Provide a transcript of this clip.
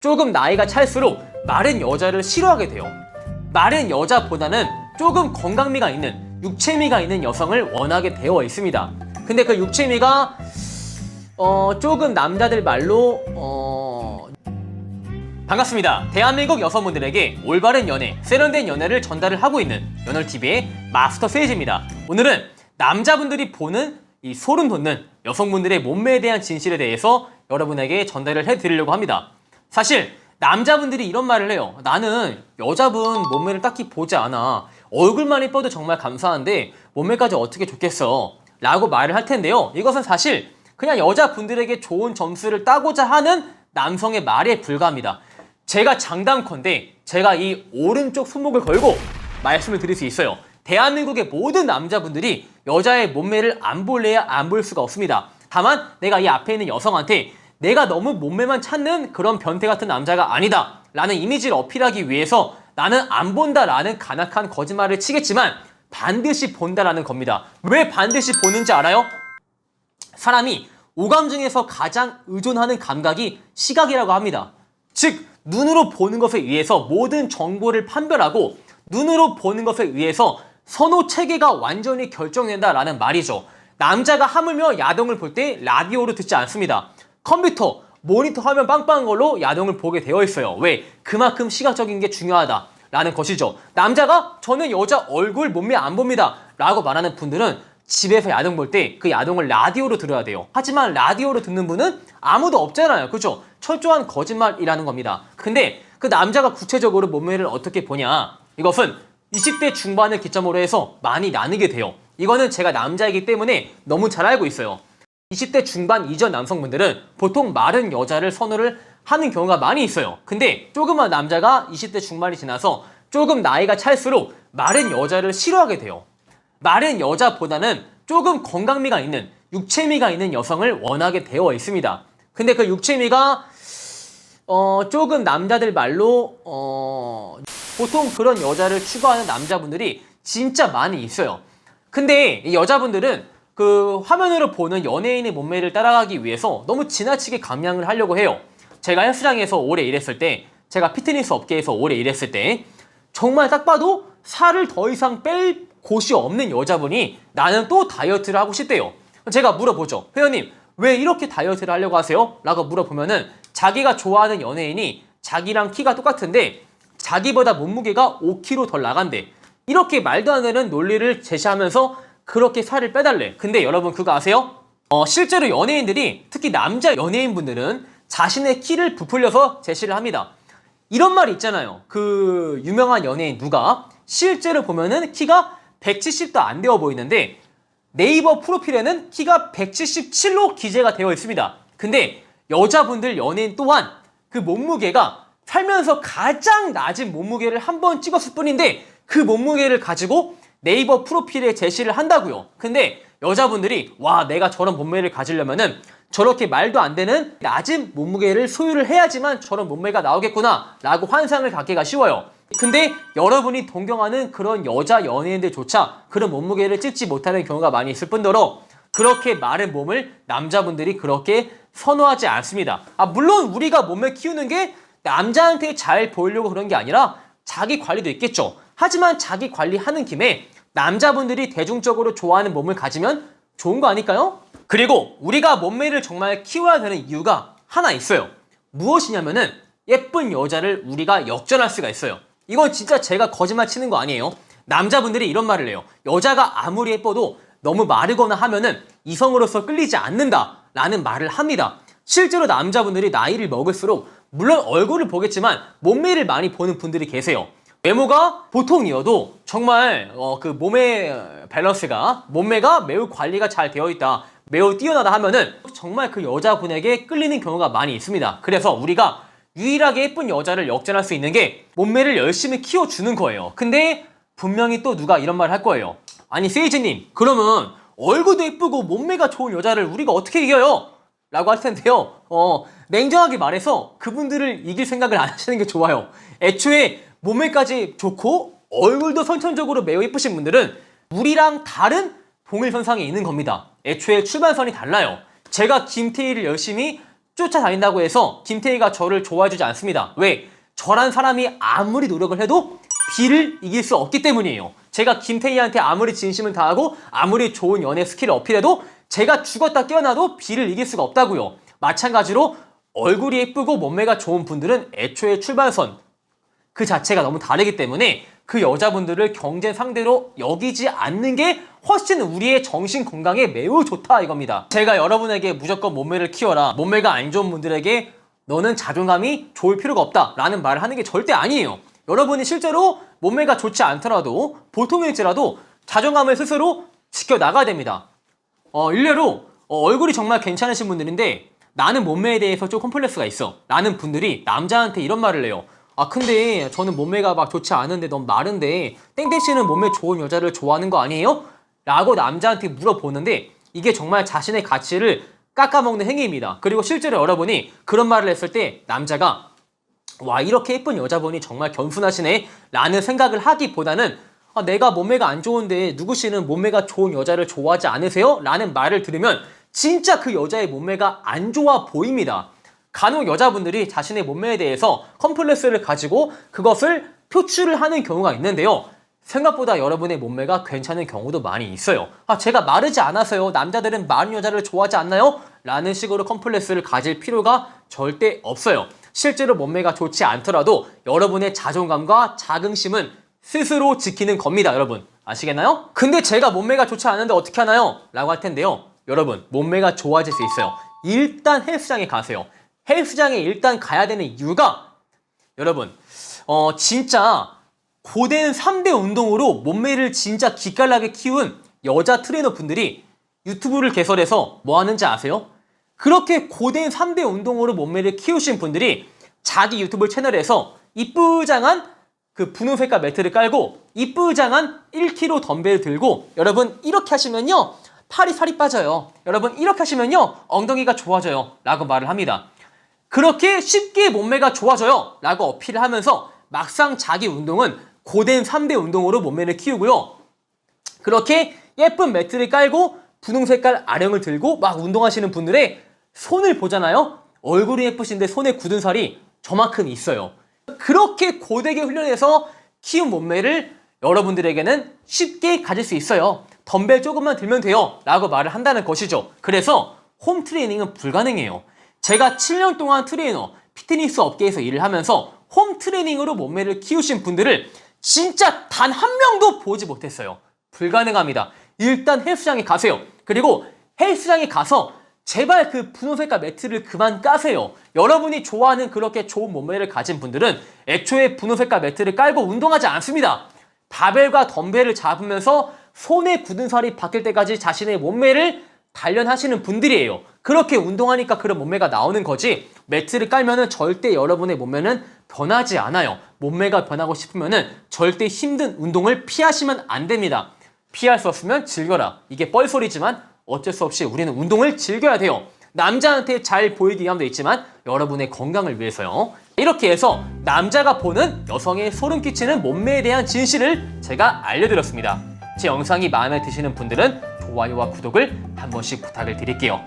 조금 나이가 찰수록 마른 여자를 싫어하게 돼요. 마른 여자보다는 조금 건강미가 있는, 육체미가 있는 여성을 원하게 되어 있습니다. 근데 그 육체미가 조금 남자들 말로 반갑습니다. 대한민국 여성분들에게 올바른 연애, 세련된 연애를 전달을 하고 있는 연월TV의 마스터 세이지입니다. 오늘은 남자분들이 보는 이 소름 돋는 여성분들의 몸매에 대한 진실에 대해서 여러분에게 전달을 해드리려고 합니다. 사실 남자분들이 이런 말을 해요. 나는 여자분 몸매를 딱히 보지 않아. 얼굴만 이뻐도 정말 감사한데 몸매까지 어떻게 좋겠어? 라고 말을 할 텐데요. 이것은 사실 그냥 여자분들에게 좋은 점수를 따고자 하는 남성의 말에 불과합니다. 제가 장담컨대 제가 이 오른쪽 손목을 걸고 말씀을 드릴 수 있어요. 대한민국의 모든 남자분들이 여자의 몸매를 안 볼래야 안 볼 수가 없습니다. 다만 내가 이 앞에 있는 여성한테 내가 너무 몸매만 찾는 그런 변태 같은 남자가 아니다 라는 이미지를 어필하기 위해서 나는 안 본다 라는 간악한 거짓말을 치겠지만 반드시 본다라는 겁니다. 왜 반드시 보는지 알아요? 사람이 오감 중에서 가장 의존하는 감각이 시각이라고 합니다. 즉 눈으로 보는 것에 의해서 모든 정보를 판별하고 눈으로 보는 것에 의해서 선호 체계가 완전히 결정된다라는 말이죠. 남자가 하물며 야동을 볼 때 라디오로 듣지 않습니다. 컴퓨터, 모니터 화면 빵빵한 걸로 야동을 보게 되어 있어요. 왜? 그만큼 시각적인 게 중요하다라는 것이죠. 남자가 저는 여자 얼굴, 몸매 안 봅니다 라고 말하는 분들은 집에서 야동 볼 때 그 야동을 라디오로 들어야 돼요. 하지만 라디오로 듣는 분은 아무도 없잖아요. 그렇죠? 철저한 거짓말이라는 겁니다. 근데 그 남자가 구체적으로 몸매를 어떻게 보냐? 이것은 20대 중반을 기점으로 해서 많이 나뉘게 돼요. 이거는 제가 남자이기 때문에 너무 잘 알고 있어요. 20대 중반 이전 남성분들은 보통 마른 여자를 선호를 하는 경우가 많이 있어요. 근데 조그만 남자가 20대 중반이 지나서 조금 나이가 찰수록 마른 여자를 싫어하게 돼요. 마른 여자보다는 조금 건강미가 있는, 육체미가 있는 여성을 원하게 되어 있습니다. 근데 그 육체미가 조금 남자들 말로 보통 그런 여자를 추구하는 남자분들이 진짜 많이 있어요. 근데 이 여자분들은 그 화면으로 보는 연예인의 몸매를 따라가기 위해서 너무 지나치게 감량을 하려고 해요. 제가 헬스장에서 오래 일했을 때, 제가 피트니스 업계에서 오래 일했을 때 정말 딱 봐도 살을 더 이상 뺄 곳이 없는 여자분이 나는 또 다이어트를 하고 싶대요. 제가 물어보죠. 회원님 왜 이렇게 다이어트를 하려고 하세요? 라고 물어보면은 자기가 좋아하는 연예인이 자기랑 키가 똑같은데 자기보다 몸무게가 5kg 덜 나간대. 이렇게 말도 안 되는 논리를 제시하면서 그렇게 살을 빼달래. 근데 여러분 그거 아세요? 실제로 연예인들이, 특히 남자 연예인분들은 자신의 키를 부풀려서 제시를 합니다. 이런 말이 있잖아요. 그 유명한 연예인 누가 실제로 보면은 키가 170도 안 되어 보이는데 네이버 프로필에는 키가 177로 기재가 되어 있습니다. 근데 여자분들 연예인 또한 그 몸무게가 살면서 가장 낮은 몸무게를 한 번 찍었을 뿐인데 그 몸무게를 가지고 네이버 프로필에 제시를 한다고요. 근데 여자분들이 와, 내가 저런 몸매를 가지려면은 저렇게 말도 안 되는 낮은 몸무게를 소유를 해야지만 저런 몸매가 나오겠구나 라고 환상을 갖기가 쉬워요. 근데 여러분이 동경하는 그런 여자 연예인들조차 그런 몸무게를 찍지 못하는 경우가 많이 있을 뿐더러 그렇게 마른 몸을 남자분들이 그렇게 선호하지 않습니다. 물론 우리가 몸매 키우는 게 남자한테 잘 보이려고 그런 게 아니라 자기 관리도 있겠죠. 하지만 자기 관리하는 김에 남자분들이 대중적으로 좋아하는 몸을 가지면 좋은 거 아닐까요? 그리고 우리가 몸매를 정말 키워야 되는 이유가 하나 있어요. 무엇이냐면은 예쁜 여자를 우리가 역전할 수가 있어요. 이건 진짜 제가 거짓말 치는 거 아니에요. 남자분들이 이런 말을 해요. 여자가 아무리 예뻐도 너무 마르거나 하면은 이성으로서 끌리지 않는다 라는 말을 합니다. 실제로 남자분들이 나이를 먹을수록 물론 얼굴을 보겠지만 몸매를 많이 보는 분들이 계세요. 외모가 보통이어도 정말 그 몸의 밸런스가, 몸매가 매우 관리가 잘 되어 있다, 매우 뛰어나다 하면은 정말 그 여자분에게 끌리는 경우가 많이 있습니다. 그래서 우리가 유일하게 예쁜 여자를 역전할 수 있는 게 몸매를 열심히 키워주는 거예요. 근데 분명히 또 누가 이런 말을 할 거예요. 아니 세이지님, 그러면 얼굴도 예쁘고 몸매가 좋은 여자를 우리가 어떻게 이겨요? 라고 할 텐데요. 냉정하게 말해서 그분들을 이길 생각을 안 하시는 게 좋아요. 애초에 몸매까지 좋고 얼굴도 선천적으로 매우 예쁘신 분들은 우리랑 다른 동일선상에 있는 겁니다. 애초에 출발선이 달라요. 제가 김태희를 열심히 쫓아다닌다고 해서 김태희가 저를 좋아해주지 않습니다. 왜? 저란 사람이 아무리 노력을 해도 B를 이길 수 없기 때문이에요. 제가 김태희한테 아무리 진심을 다하고 아무리 좋은 연애 스킬을 어필해도 제가 죽었다 깨어나도 B를 이길 수가 없다고요. 마찬가지로 얼굴이 예쁘고 몸매가 좋은 분들은 애초에 출발선 그 자체가 너무 다르기 때문에 그 여자분들을 경쟁 상대로 여기지 않는 게 훨씬 우리의 정신 건강에 매우 좋다 이겁니다. 제가 여러분에게 무조건 몸매를 키워라, 몸매가 안 좋은 분들에게 너는 자존감이 좋을 필요가 없다 라는 말을 하는 게 절대 아니에요. 여러분이 실제로 몸매가 좋지 않더라도 보통일지라도 자존감을 스스로 지켜나가야 됩니다. 일례로 얼굴이 정말 괜찮으신 분들인데 나는 몸매에 대해서 좀 컴플렉스가 있어 라는 분들이 남자한테 이런 말을 해요. 근데 저는 몸매가 막 좋지 않은데 너무 마른데 땡땡씨는 몸매 좋은 여자를 좋아하는 거 아니에요? 라고 남자한테 물어보는데 이게 정말 자신의 가치를 깎아먹는 행위입니다. 그리고 실제로 여러분이 그런 말을 했을 때 남자가 와 이렇게 예쁜 여자분이 정말 겸손하시네 라는 생각을 하기보다는 내가 몸매가 안 좋은데 누구씨는 몸매가 좋은 여자를 좋아하지 않으세요? 라는 말을 들으면 진짜 그 여자의 몸매가 안 좋아 보입니다. 간혹 여자분들이 자신의 몸매에 대해서 컴플렉스를 가지고 그것을 표출을 하는 경우가 있는데요. 생각보다 여러분의 몸매가 괜찮은 경우도 많이 있어요. 제가 마르지 않아서요. 남자들은 마른 여자를 좋아하지 않나요? 라는 식으로 컴플렉스를 가질 필요가 절대 없어요. 실제로 몸매가 좋지 않더라도 여러분의 자존감과 자긍심은 스스로 지키는 겁니다, 여러분. 아시겠나요? 근데 제가 몸매가 좋지 않은데 어떻게 하나요? 라고 할 텐데요. 여러분, 몸매가 좋아질 수 있어요. 일단 헬스장에 가세요. 헬스장에 일단 가야 되는 이유가 여러분, 진짜 고된 3대 운동으로 몸매를 진짜 기깔나게 키운 여자 트레이너 분들이 유튜브를 개설해서 뭐 하는지 아세요? 그렇게 고된 3대 운동으로 몸매를 키우신 분들이 자기 유튜브 채널에서 이쁘장한 그 분홍색깔 매트를 깔고 이쁘장한 1kg 덤벨을 들고 여러분 이렇게 하시면요 팔이 살이 빠져요. 여러분 이렇게 하시면요 엉덩이가 좋아져요 라고 말을 합니다. 그렇게 쉽게 몸매가 좋아져요 라고 어필을 하면서 막상 자기 운동은 고된 3대 운동으로 몸매를 키우고요. 그렇게 예쁜 매트를 깔고 분홍색깔 아령을 들고 막 운동하시는 분들의 손을 보잖아요. 얼굴이 예쁘신데 손에 굳은 살이 저만큼 있어요. 그렇게 고되게 훈련해서 키운 몸매를 여러분들에게는 쉽게 가질 수 있어요. 덤벨 조금만 들면 돼요 라고 말을 한다는 것이죠. 그래서 홈 트레이닝은 불가능해요. 제가 7년 동안 트레이너, 피트니스 업계에서 일을 하면서 홈 트레이닝으로 몸매를 키우신 분들을 진짜 단 한 명도 보지 못했어요. 불가능합니다. 일단 헬스장에 가세요. 그리고 헬스장에 가서 제발 그 분홍색깔 매트를 그만 까세요. 여러분이 좋아하는 그렇게 좋은 몸매를 가진 분들은 애초에 분홍색깔 매트를 깔고 운동하지 않습니다. 바벨과 덤벨을 잡으면서 손에 굳은 살이 바뀔 때까지 자신의 몸매를 단련하시는 분들이에요. 그렇게 운동하니까 그런 몸매가 나오는 거지 매트를 깔면은 절대 여러분의 몸매는 변하지 않아요. 몸매가 변하고 싶으면은 절대 힘든 운동을 피하시면 안 됩니다. 피할 수 없으면 즐겨라. 이게 뻘소리지만 어쩔 수 없이 우리는 운동을 즐겨야 돼요. 남자한테 잘 보이기 위함도 있지만 여러분의 건강을 위해서요. 이렇게 해서 남자가 보는 여성의 소름 끼치는 몸매에 대한 진실을 제가 알려드렸습니다. 제 영상이 마음에 드시는 분들은 좋아요와 구독을 한 번씩 부탁을 드릴게요.